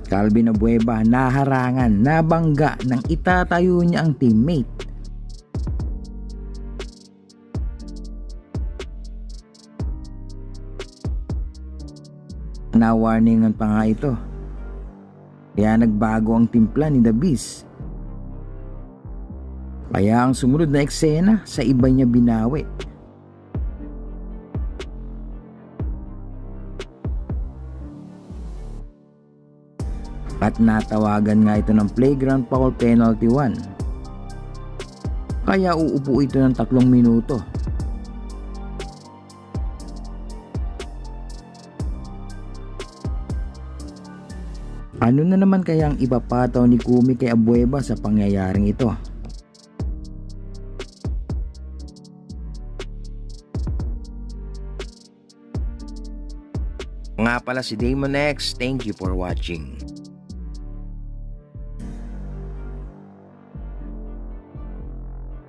Calvin Abueva naharangan, nabangga nang itatayo niya ang teammate. Na-warningan pa nga ito. Kaya nagbago ang timpla ni The Beast. Kaya ang sumunod na eksena, sa iba niya binawi. At natawagan nga ito ng flagrant foul penalty 1. Kaya uupo ito ng 3 minuto. Ano na naman kaya ang ipapataw ni Kumi kay Abueva sa pangyayaring ito? Nga pala si Damon X, thank you for watching.